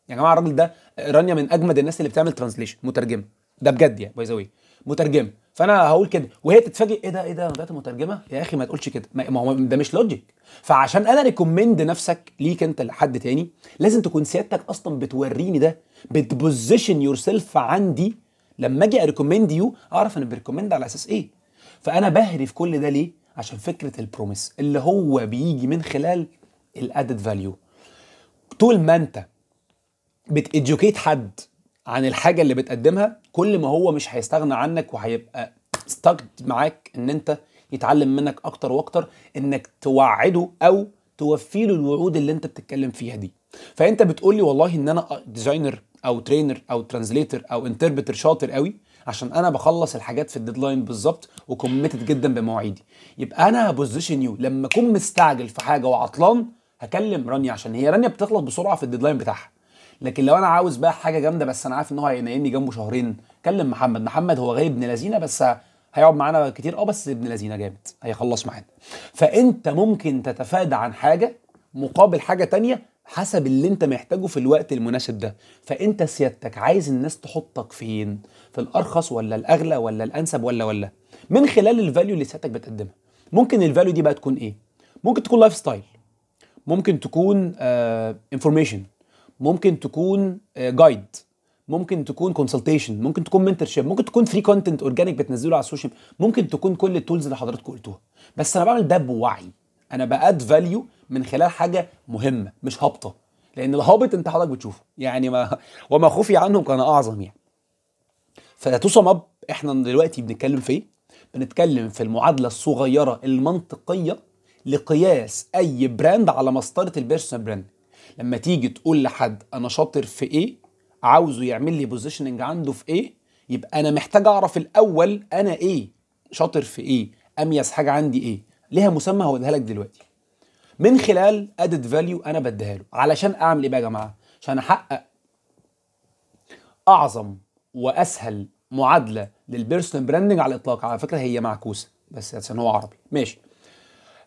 يا جماعه الراجل ده رانيا من اجمد الناس اللي بتعمل ترانسليشن، مترجمه، ده بجد يعني باي ذا واي، مترجمه. فانا هقول كده وهي تتفاجئ، ايه ده ايه ده انا بقيت مترجمه؟ يا اخي ما تقولش كده، ما هو ده مش لوجيك. فعشان انا ريكومند نفسك ليك انت لحد تاني، لازم تكون سيادتك اصلا بتوريني ده، بتبوزيشن يور سيلف عندي. لما اجي اريكومند يو اعرف انا بريكومند على اساس ايه. فانا بهري في كل ده ليه؟ عشان فكره البروميس اللي هو بيجي من خلال الادد فاليو. طول ما انت بتeducate حد عن الحاجه اللي بتقدمها، كل ما هو مش هيستغنى عنك وهيبقى ستاك معاك ان انت يتعلم منك اكتر واكتر، انك توعده او توفي له الوعود اللي انت بتتكلم فيها دي. فانت بتقول لي والله ان انا ديزاينر او ترينر او ترانزليتر او انتربريتر شاطر قوي عشان انا بخلص الحاجات في الديدلاين بالظبط وكوميتد جدا بمواعيدي. يبقى انا هبوزيشن يو لما اكون مستعجل في حاجه وعطلان هكلم رانيا، عشان هي رانيا بتخلص بسرعه في الديدلاين بتاعها. لكن لو انا عاوز بقى حاجه جامده بس انا عارف ان هو هينيمني جنبه شهرين، كلم محمد. محمد هو غايب ابن لذينه بس هيقعد معانا كتير بس ابن لذينه جامد هيخلص معانا. فانت ممكن تتفادى عن حاجه مقابل حاجه تانية حسب اللي انت محتاجه في الوقت المناسب ده. فانت سيادتك عايز الناس تحطك فين؟ في الارخص ولا الاغلى ولا الانسب ولا من خلال الفاليو اللي سيادتك بتقدمها. ممكن الفاليو دي بقى تكون ايه؟ ممكن تكون لايف ستايل، ممكن تكون انفورميشن، ممكن تكون جايد، ممكن تكون كونسلتيشن، ممكن تكون منتورشيب، ممكن تكون فري كونتنت اورجانيك بتنزله على السوشيال، ممكن تكون كل التولز اللي حضراتكم قلتوها. بس انا بعمل ده بوعي، انا باد فاليو من خلال حاجه مهمه مش هابطه. لان الهابط انت حضرتك بتشوفه يعني، ما وما خفي عنهم كان اعظم يعني. فتوسم اب احنا دلوقتي بنتكلم في ايه؟ بنتكلم في المعادله الصغيره المنطقيه لقياس اي براند على مسطره البيرسونال براند. لما تيجي تقول لحد انا شاطر في ايه، عاوزه يعمل لي بوزيشننج عنده في ايه، يبقى انا محتاج اعرف الاول انا ايه، شاطر في ايه، اميز حاجه عندي ايه. ليها مسمى هقولها لك دلوقتي من خلال ادد فاليو انا بديها له. علشان اعمل ايه بقى يا جماعه؟ عشان احقق اعظم واسهل معادله للبيرسونال براندنج على الاطلاق. على فكره هي معكوسه بس عشان هو عربي. ماشي،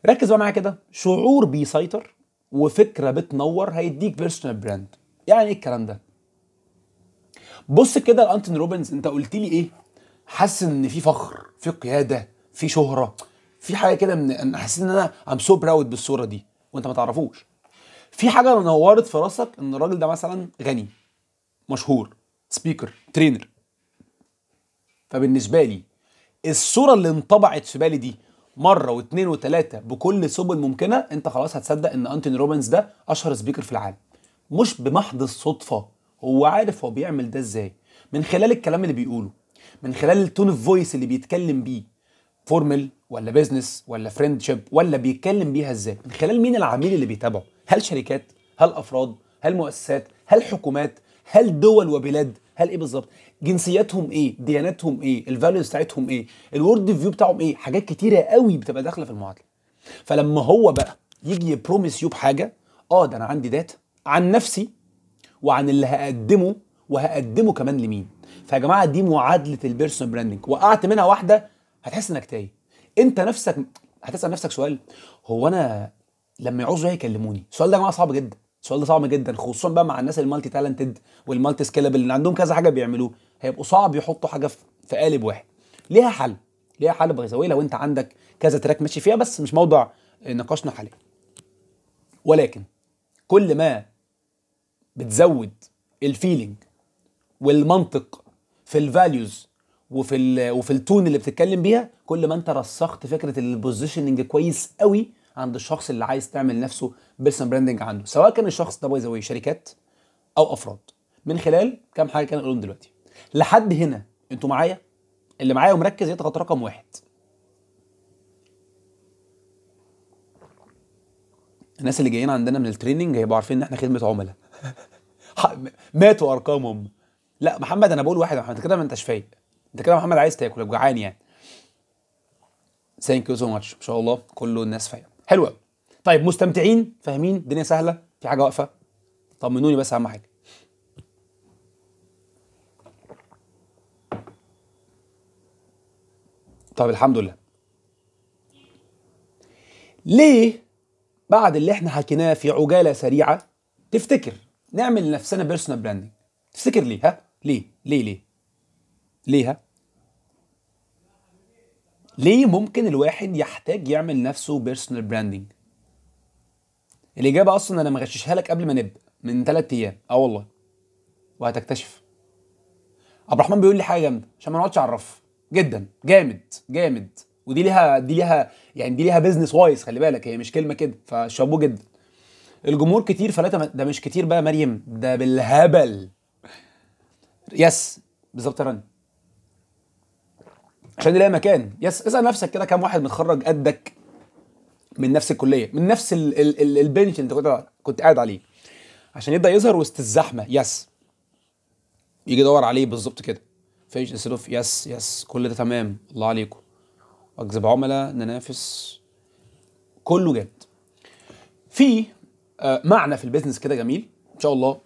ركز بقى معايا كده. شعور بيسيطر وفكره بتنور هيديك بيرسونال براند. يعني ايه الكلام ده؟ بص كده لانتوني روبنز، انت قلت لي ايه؟ حاسس ان في فخر، في قياده، في شهره، في حاجه كده. انا حاسس ان انا ام سو براود بالصوره دي وانت ما تعرفوش. في حاجه نورت في راسك ان الراجل ده مثلا غني، مشهور، سبيكر، ترينر. فبالنسبه لي الصوره اللي انطبعت في بالي دي مره واثنين وثلاثه بكل سبل ممكنه، انت خلاص هتصدق ان انتوني روبنز ده اشهر سبيكر في العالم. مش بمحض الصدفه، هو عارف هو بيعمل ده ازاي. من خلال الكلام اللي بيقوله، من خلال التون اوف فويس اللي بيتكلم بيه، فورمال ولا بيزنس ولا فريندشيب ولا بيتكلم بيها ازاي، من خلال مين العميل اللي بيتابعه، هل شركات، هل افراد، هل مؤسسات، هل حكومات، هل دول وبلاد، هل ايه بالظبط، جنسياتهم ايه، دياناتهم ايه، الفاليوز بتاعتهم ايه، الورد فيو بتاعهم ايه. حاجات كتيره قوي بتبقى داخله في المعادله. فلما هو بقى يجي يبروميس يو بحاجه، ده انا عندي داتا عن نفسي وعن اللي هقدمه، وهقدمه كمان لمين. فيا جماعه دي معادله البيرسونال براندنج. وقعت منها واحده هتحس انك تايه. انت نفسك هتسال نفسك سؤال: هو انا لما يعوزوا يكلموني؟ السؤال ده يا جماعه صعب جدا، السؤال ده صعب جدا، خصوصا بقى مع الناس المالتي تالنتد والمالتي سكيلابل اللي عندهم كذا حاجه بيعملوه. هيبقوا صعب يحطوا حاجه في قالب واحد. ليها حل، ليها حل بغيظاوي لو انت عندك كذا تراك ماشي فيها، بس مش موضوع نقاشنا حاليا. ولكن كل ما بتزود الفيلينج والمنطق في الفاليوز وفي التون اللي بتتكلم بيها، كل ما انت رسخت فكره البوزيشننج كويس قوي عند الشخص اللي عايز تعمل نفسه بيرسونال براندنج عنده، سواء كان الشخص ده باي ذا واي شركات او افراد. من خلال كام حاجه كان اقولهم دلوقتي. لحد هنا انتوا معايا؟ اللي معايا ومركز يضغط رقم 1. الناس اللي جايين عندنا من التريننج هيبقوا عارفين ان احنا خدمه عملاء. ماتوا ارقامهم. لا محمد، انا بقول واحد يا محمد، انت كده ما انتش فايق، انت كده محمد عايز تاكل، جعان يعني. ثانك يو سو ماتش، ما شاء الله كله الناس فايقه. حلو قوي. طيب مستمتعين؟ فاهمين؟ الدنيا سهله؟ في حاجه واقفه؟ طمنوني بس، اهم حاجه. طيب الحمد لله. ليه بعد اللي احنا حكيناه في عجاله سريعه تفتكر نعمل لنفسنا بيرسونال براندنج؟ تفتكر ليه؟ ها؟ ليه ها؟ ليه ممكن الواحد يحتاج يعمل نفسه بيرسونال براندنج؟ الاجابه اصلا انا مغششها لك قبل ما نبدا من 3 ايام، والله، وهتكتشف. عبد الرحمن بيقول لي حاجه جامده عشان ما نقعدش على الرف، جدا جامد. ودي ليها يعني، دي ليها بيزنس وايز، خلي بالك، هي مش كلمه كده، فشابوه جدا. الجمهور كتير فلا ده مش كتير بقى مريم، ده بالهبل. يس بالظبط يا رنا، عشان نلاقي مكان. يس، اسال نفسك كده كام واحد متخرج قدك من نفس الكليه، من نفس البنش اللي انت كنت قاعد عليه، عشان يبدا يظهر وسط الزحمه. يس، يجي يدور عليه بالظبط كده. فيش انستروف. يس كل ده تمام، الله عليكم. اجذب عملاء، ننافس، كله جامد. في معنى في البيزنس كده جميل ان شاء الله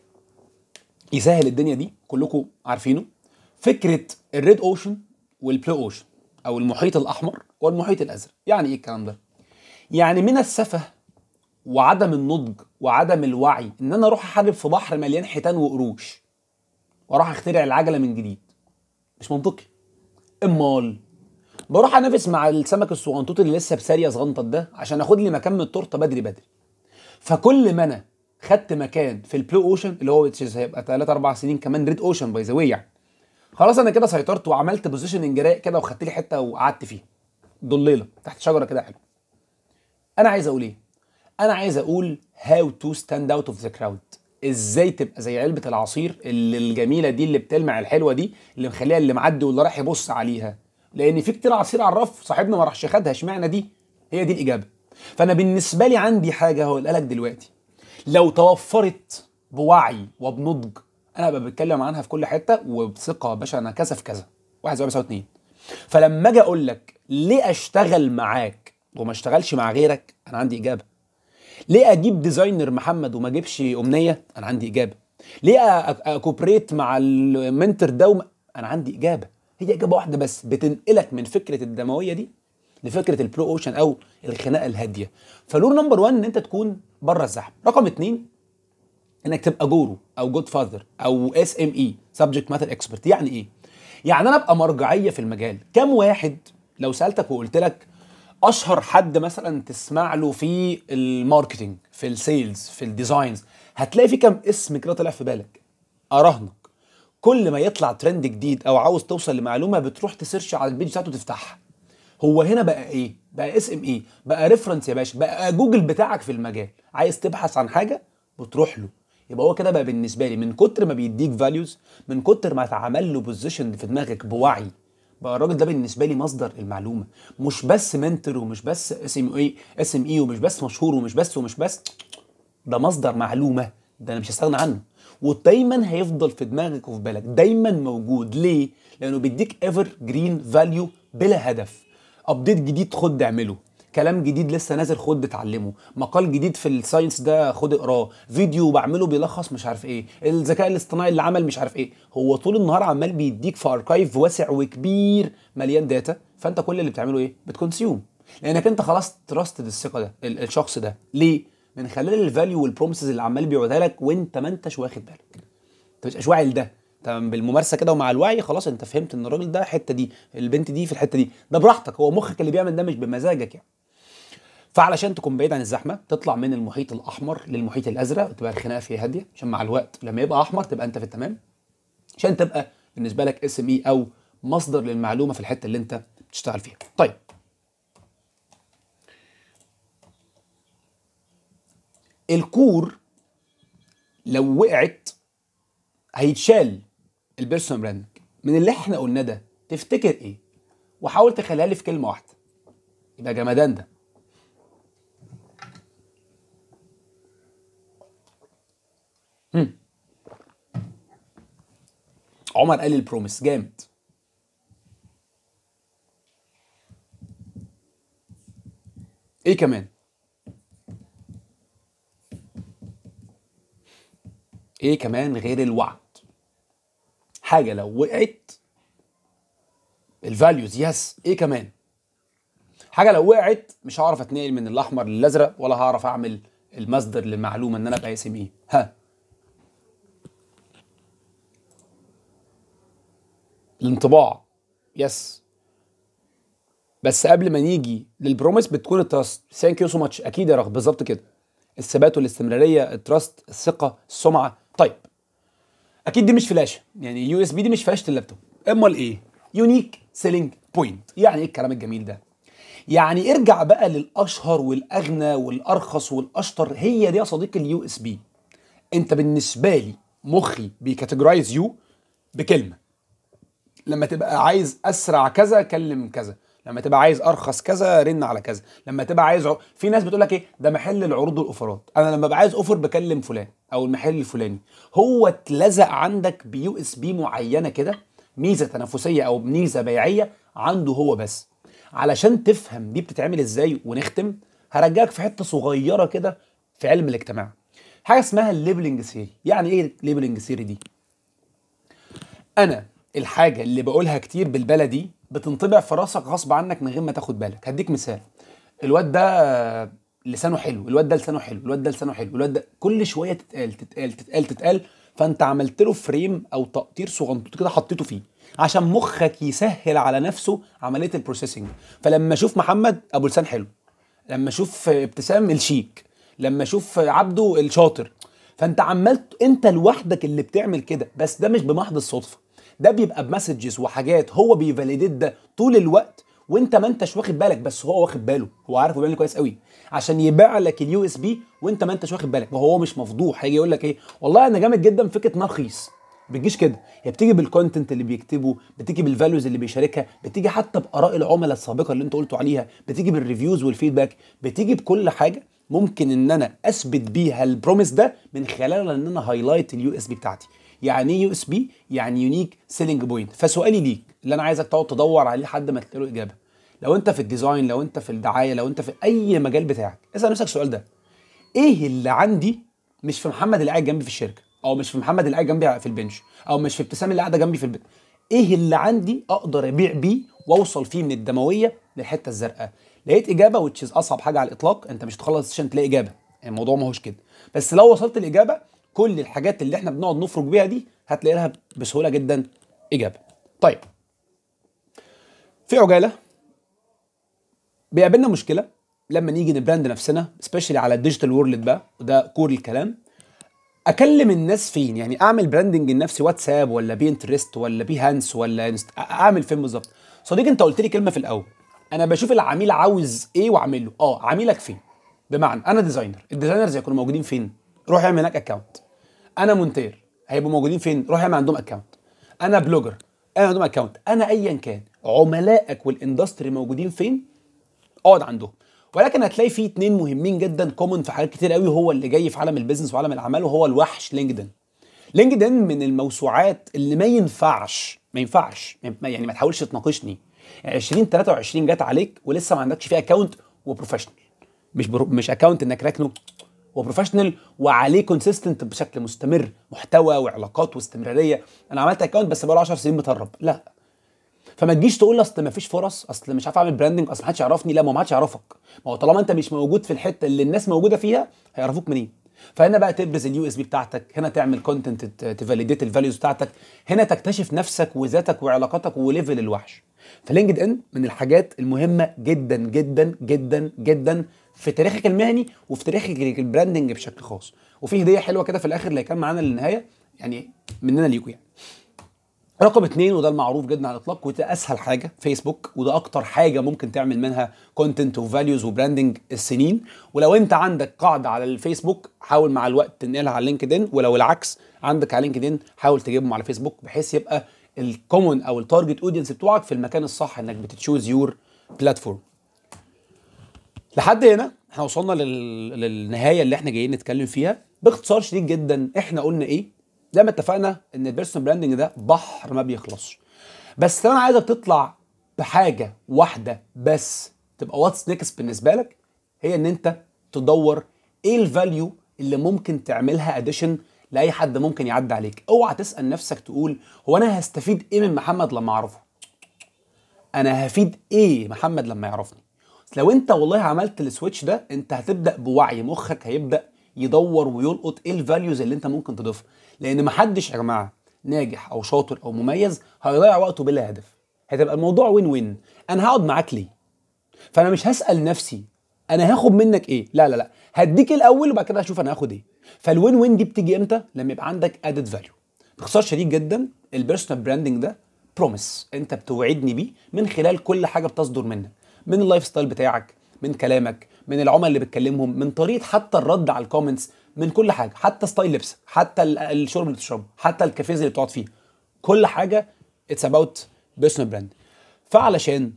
يسهل الدنيا دي، كلكم عارفينه. فكره الريد اوشن والبلو اوشن. او المحيط الاحمر والمحيط الازرق. يعني ايه الكلام ده؟ يعني من السفه وعدم النضج وعدم الوعي ان انا اروح احارب في بحر مليان حيتان وقروش واروح اخترع العجله من جديد. مش منطقي. امال بروح انافس مع السمك الصغنطوط اللي لسه بساريه صغنطط ده عشان اخد لي مكان من التورته بدري بدري. فكل ما انا خدت مكان في البلو اوشن اللي هو هيبقى 3 4 سنين كمان ريد اوشن باي ذا واي، يعني خلاص انا كده سيطرت وعملت بوزيشن رايق كده وخدت لي حته وقعدت فيها ضليله تحت شجره كده حلو. انا عايز اقول ايه؟ انا عايز اقول هاو تو ستاند اوت اوف ذا كراود. ازاي تبقى زي علبه العصير اللي الجميله دي اللي بتلمع الحلوه دي اللي مخليها اللي معدي واللي راح يبص عليها، لان في كتير عصير على الرف صاحبنا ما راحش خدها. اشمعنى دي؟ هي دي الاجابه. فانا بالنسبه لي عندي حاجه هقولها لك دلوقتي، لو توفرت بوعي وبنضج انا ببقى بتكلم عنها في كل حته وبثقه يا باشا. انا كذا في كذا، واحد زائد بيساوي اتنين. فلما اجي اقول لك ليه اشتغل معاك وما اشتغلش مع غيرك، انا عندي اجابه. ليه اجيب ديزاينر محمد وما اجيبش امنيه؟ انا عندي اجابه. ليه اكوبريت مع المنتور ده انا عندي اجابه. هي اجابه واحده بس بتنقلك من فكره الدمويه دي لفكره البلو اوشن او الخناقه الهاديه. فلور نمبر 1 ان انت تكون بره الزحمه. رقم 2 انك تبقى جورو او جود فاذر او اس ام اي سبجكت ماتر اكسبرت. يعني ايه؟ يعني انا ابقى مرجعيه في المجال. كم واحد لو سالتك وقلت لك اشهر حد مثلا تسمع له في الماركتنج في السيلز في الديزاينز، هتلاقي في كم اسم كده طلع في بالك. اراهنك كل ما يطلع ترند جديد او عاوز توصل لمعلومه بتروح تسيرش على البيج بتاعته تفتحها. هو هنا بقى ايه؟ بقى اس ام اي، بقى ريفرنس يا باشا، بقى جوجل بتاعك في المجال. عايز تبحث عن حاجه بتروح له. يبقى هو كده بقى بالنسبه لي من كتر ما بيديك فاليوز، من كتر ما اتعمل له بوزيشن في دماغك بوعي، بقى الراجل ده بالنسبه لي مصدر المعلومه. مش بس منتور ومش بس اس ام اي ومش بس مشهور ومش بس ده مصدر معلومه. ده انا مش هستغنى عنه. ودايما هيفضل في دماغك وفي بالك، دايما موجود. ليه؟ لانه بيديك ايفر جرين فاليو بلا هدف. ابديت جديد خد اعمله، كلام جديد لسه نازل خد اتعلمه، مقال جديد في الساينس ده خد اقراه، فيديو بعمله بيلخص مش عارف ايه، الذكاء الاصطناعي اللي عمل مش عارف ايه. هو طول النهار عمال بيديك في اركايف واسع وكبير مليان داتا. فانت كل اللي بتعمله ايه؟ بتكونسيوم. لانك انت خلاص تراستد الثقه ده الشخص ده. ليه؟ من خلال الفاليو والبروميسز اللي عمال بيقعدها لك وانت ما انتش واخد بالك. انت مش واعي لده. انت بالممارسه كده ومع الوعي خلاص انت فهمت ان الراجل ده الحته دي، البنت دي في الحته دي. ده براحتك، هو مخك اللي بيعمل ده مش بمزاجك يعني. فعلشان تكون بعيد عن الزحمه تطلع من المحيط الاحمر للمحيط الازرق وتبقى الخناقه فيه هاديه، عشان مع الوقت لما يبقى احمر تبقى انت في التمام، عشان تبقى بالنسبه لك اس ام اي او مصدر للمعلومه في الحته اللي انت بتشتغل فيها. طيب الكور لو وقعت هيتشال البيرسونال براند. من اللي احنا قلناه ده تفتكر ايه؟ وحاول تخليها لي في كلمه واحده. يبقى جمدان ده. عمر قال البروميس جامد. ايه كمان؟ ايه كمان غير الوعد؟ حاجه لو وقعت الفاليوز يس. ايه كمان؟ حاجه لو وقعت مش هعرف اتنقل من الاحمر للازرق ولا هعرف اعمل المصدر للمعلومه ان انا ابقى اسم ايه. ها؟ الانطباع يس. بس قبل ما نيجي للبروميس بتكون التراست. ثانك يو سو ماتش. اكيد يا رغد بالظبط كده. الثبات والاستمراريه، التراست، الثقه، السمعه. طيب اكيد دي مش فلاشه، يعني يو اس بي دي مش فلاشه اللابتوب. امال ايه؟ يونيك سيلينج بوينت. يعني ايه الكلام الجميل ده؟ يعني ارجع بقى للاشهر والاغنى والارخص والاشطر. هي دي يا صديقي اليو اس بي. انت بالنسبه لي مخي بيكاتيجورايز يو بكلمه. لما تبقى عايز اسرع كذا كلم كذا، لما تبقى عايز ارخص كذا رن على كذا، لما تبقى عايز في ناس بتقول لك ايه ده محل العروض والاوفرات. انا لما ببقى عايز اوفر بكلم فلان او المحل الفلاني. هو اتلزق عندك بيو اس بي معينه كده، ميزه تنافسيه او ميزه بيعيه عنده هو بس. علشان تفهم دي بتتعمل ازاي ونختم، هرجعك في حته صغيره كده في علم الاجتماع، حاجه اسمها الليبلنج ثيوري. يعني ايه الليبلنج ثيوري دي؟ انا الحاجه اللي بقولها كتير بالبلدي بتنطبع في راسك غصب عنك من غير ما تاخد بالك. هديك مثال. الواد ده لسانه حلو، الواد ده لسانه حلو، الواد ده لسانه حلو، الواد ده كل شويه تتقال تتقال تتقال تتقال. فانت عملت له فريم او تقطير صغنطوط كده حطيته فيه عشان مخك يسهل على نفسه عمليه البروسيسنج. فلما اشوف محمد ابو لسان حلو، لما اشوف ابتسام الشيك، لما اشوف عبده الشاطر، فانت عملت انت لوحدك اللي بتعمل كده. بس ده مش بمحض الصدفه، ده بيبقى بمسجز وحاجات هو بيفاليديت ده طول الوقت، وانت ما انتش واخد بالك. بس هو واخد باله، هو عارف هو بيعمل كويس قوي عشان يبيع لك اليو اس بي وانت ما انتش واخد بالك. وهو مش مفضوح هيجي يقول لك ايه والله انا جامد جدا، فكره انها رخيص. بتجيش كده، هي بتيجي بالكونتنت اللي بيكتبه، بتيجي بالفاليوز اللي بيشاركها، بتيجي حتى باراء العملاء السابقه اللي انت قلتوا عليها، بتيجي بالريفيوز والفيدباك، بتيجي بكل حاجه ممكن ان انا اثبت بيها البروميس ده من خلال ان انا هايلايت اليو اس بي بتاعتي. يعني ايه يو اس بي؟ يعني يونيك سيلينج بوينت. فسؤالي ليك اللي انا عايزك تقعد تدور عليه لحد ما تلاقي له اجابه، لو انت في الديزاين، لو انت في الدعايه، لو انت في اي مجال بتاعك، اسال نفسك السؤال ده: ايه اللي عندي مش في محمد اللي قاعد جنبي في الشركه، او مش في محمد اللي قاعد جنبي في البنش، او مش في ابتسام اللي قاعده جنبي في البيت؟ ايه اللي عندي اقدر ابيع بيه واوصل فيه من الدمويه للحته الزرقاء؟ لقيت اجابه، وتشيز اصعب حاجه على الاطلاق. انت مش تخلص عشان تلاقي اجابه، الموضوع ما هوش كده. بس لو وصلت الاجابه، كل الحاجات اللي احنا بنقعد نفرج بيها دي هتلاقي لها بسهوله جدا اجابه. طيب، في عجاله بيقابلنا مشكله لما نيجي نبراند نفسنا سبيشالي على الديجيتال وورلد بقى، وده كور الكلام. اكلم الناس فين؟ يعني اعمل براندنج لنفسي واتساب ولا بينترست ولا بيهانس ولا اعمل فين بالظبط؟ صديقي انت قلت لي كلمه في الاول، انا بشوف العميل عاوز ايه واعمل له. عميلك فين؟ بمعنى انا ديزاينر، الديزاينرز هيكونوا موجودين فين؟ روح اعمل هناك اكونت. انا مونتير، هيبقوا موجودين فين؟ روح اعمل عندهم اكونت. انا بلوجر، اعمل عندهم اكونت. انا ايا كان عملائك والاندستري موجودين فين، اقعد عندهم. ولكن هتلاقي فيه اتنين مهمين جدا كومن في حاجات كتير قوي، هو اللي جاي في عالم البيزنس وعالم الاعمال، وهو الوحش لينكدين. لينكدين من الموسوعات اللي ما ينفعش يعني ما تحاولش تناقشني. يعني 2023 جت عليك ولسه ما عندكش فيه اكونت وبروفيشنال. مش اكونت انك راكنه، وبروفيشنال وعليه كونسيستنت بشكل مستمر، محتوى وعلاقات واستمراريه. انا عملت اكونت بس بقاله 10 سنين مترب، لا. فما تجيش تقول لي اصل ما فيش فرص، اصل مش عارف اعمل براندنج، اصل ما حدش يعرفني. لا، ما حدش يعرفك. ما هو طالما انت مش موجود في الحته اللي الناس موجوده فيها، هيعرفوك منين؟ فهنا بقى تبرز اليو اس بي بتاعتك، هنا تعمل كونتنت تفاليديت الفاليوز بتاعتك، هنا تكتشف نفسك وذاتك وعلاقاتك وليفل الوحش. فلينكد ان من الحاجات المهمه جدا جدا جدا جدا في تاريخك المهني وفي تاريخك البراندنج بشكل خاص. وفي هديه حلوه كده في الاخر اللي كان معانا للنهايه، يعني مننا ليكم يعني. رقم 2، وده المعروف جدا على الاطلاق وده اسهل حاجه، فيسبوك. وده اكتر حاجه ممكن تعمل منها كونتنت وفاليوز وبراندنج السنين. ولو انت عندك قاعده على الفيسبوك، حاول مع الوقت تنقلها على لينكدين. ولو العكس عندك على لينكدين، حاول تجيبهم على فيسبوك، بحيث يبقى الكومون او التارجت اودينس بتوعك في المكان الصح، انك بتتشوز يور بلاتفورم. لحد هنا احنا وصلنا للنهايه اللي احنا جايين نتكلم فيها. باختصار شديد جدا، احنا قلنا ايه؟ زي ما اتفقنا ان البيرسونال براندنج ده بحر ما بيخلصش. بس لو انا عايزك تطلع بحاجه واحده بس تبقى واتس نيكست بالنسبه لك، هي ان انت تدور ايه الفاليو اللي ممكن تعملها اديشن لاي حد ممكن يعدي عليك. اوعى تسال نفسك تقول هو انا هستفيد ايه من محمد لما اعرفه، انا هفيد ايه محمد لما يعرفني. لو انت والله عملت السويتش ده، انت هتبدا بوعي، مخك هيبدا يدور ويلقط ايه الفاليوز اللي انت ممكن تضيفها. لان محدش يا جماعه ناجح او شاطر او مميز هيضيع وقته بلا هدف. هتبقى الموضوع وين وين. انا هقعد معاك ليه؟ فانا مش هسال نفسي انا هاخد منك ايه، لا لا لا، هديك الاول وبعد كده هشوف انا هاخد ايه. فالوين وين دي بتيجي امتى؟ لما يبقى عندك ادد فاليو. باختصار شديد جدا، البيرسونال براندنج ده بروميس انت بتوعدني بيه من خلال كل حاجه بتصدر منك، من اللايف ستايل بتاعك، من كلامك، من العملاء اللي بتكلمهم، من طريقه حتى الرد على الكومنتس، من كل حاجه، حتى ستايل لبسك، حتى الشرب اللي بتشربه، حتى الكافيز اللي بتقعد فيه. كل حاجه اتس اباوت بيرسونال براند. فعلشان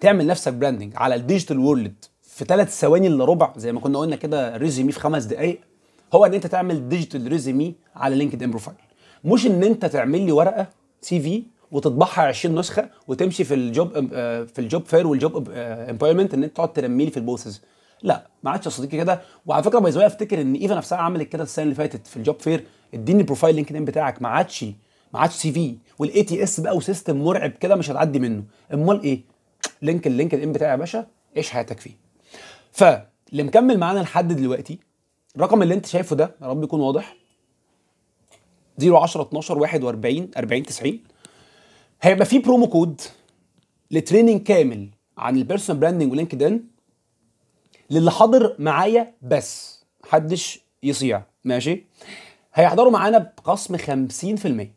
تعمل نفسك براندنج على الديجيتال وورلد في 3 ثواني الا ربع، زي ما كنا قلنا كده ريزومي في 5 دقائق، هو ان انت تعمل ديجيتال ريزومي على لينكد ان بروفايل. مش ان انت تعمل لي ورقه سي في وتطبعها 20 نسخه وتمشي في الجوب فير والجوب امبلويمنت ان انت تقعد ترمي لي في البوسز. لا، ما عادش يا صديقي كده. وعلى فكره باي ذا افتكر ان ايفا نفسها عملت كده السنه اللي فاتت في الجوب فير. اديني بروفايل لينكد ان بتاعك، ما عادش ما عادش سي في، والاي تي اس بقى وسيستم مرعب كده مش هتعدي منه. امال ايه؟ اللينكد ان بتاعي يا باشا، عيش حياتك فيه. فاللي مكمل معانا لحد دلوقتي، الرقم اللي انت شايفه ده يا رب يكون واضح، 010 12 41 40 90. هيبقى فيه برومو كود لتريننج كامل عن البيرسونال براندنج ولينكد ان للي حاضر معايا بس، محدش يصيع، ماشي؟ هيحضروا معانا بخصم 50%.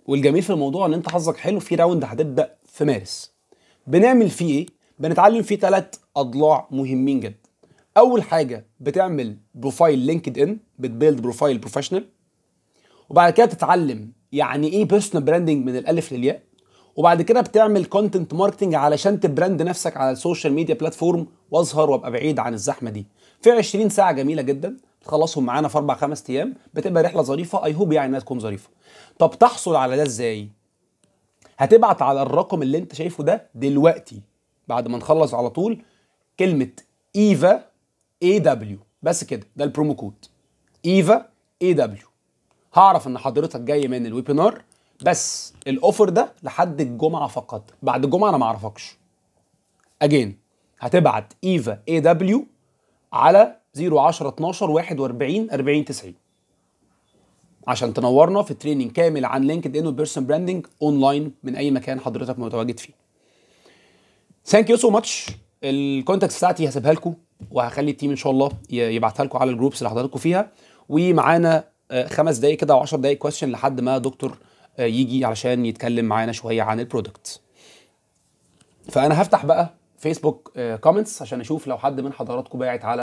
والجميل في الموضوع ان انت حظك حلو، في راوند هتبدا في مارس. بنعمل فيه ايه؟ بنتعلم فيه 3 اضلاع مهمين جدا. اول حاجه بتعمل بروفايل لينكد ان، بتبيلد بروفايل بروفيشنال، وبعد كده بتتعلم يعني ايه بيرسونال براندنج من الالف للياء، وبعد كده بتعمل كونتنت ماركتنج علشان تبراند نفسك على السوشيال ميديا بلاتفورم واظهر وابقى بعيد عن الزحمه دي. في 20 ساعه جميله جدا بتخلصهم معانا في 4-5 ايام، بتبقى رحله ظريفه، اي هوب يعني انها تكون ظريفه. طب تحصل على ده ازاي؟ هتبعت على الرقم اللي انت شايفه ده دلوقتي بعد ما نخلص على طول كلمه ايفا اي دبليو، بس كده، ده البرومو كود ايفا اي دبليو. هعرف ان حضرتك جاي من الويبينار، بس الاوفر ده لحد الجمعه فقط، بعد الجمعه انا ما اعرفكش. اجين هتبعت ايفا اي دبليو على 010 12 41 40 90 عشان تنورنا في تريننج كامل عن لينكد ان وبيرسون براندنج اونلاين من اي مكان حضرتك متواجد فيه. ثانك يو سو ماتش. الكونتاكت بتاعتي هسيبها لكم، وهخلي التيم ان شاء الله يبعتها لكم على الجروبس اللي حضراتكم فيها. ومعانا 5 دقايق كده و10 دقايق كويستشن لحد ما دكتور يجي علشان يتكلم معانا شويه عن البرودكت. فانا هفتح بقى فيسبوك كومنتس عشان اشوف لو حد من حضراتكم باعت على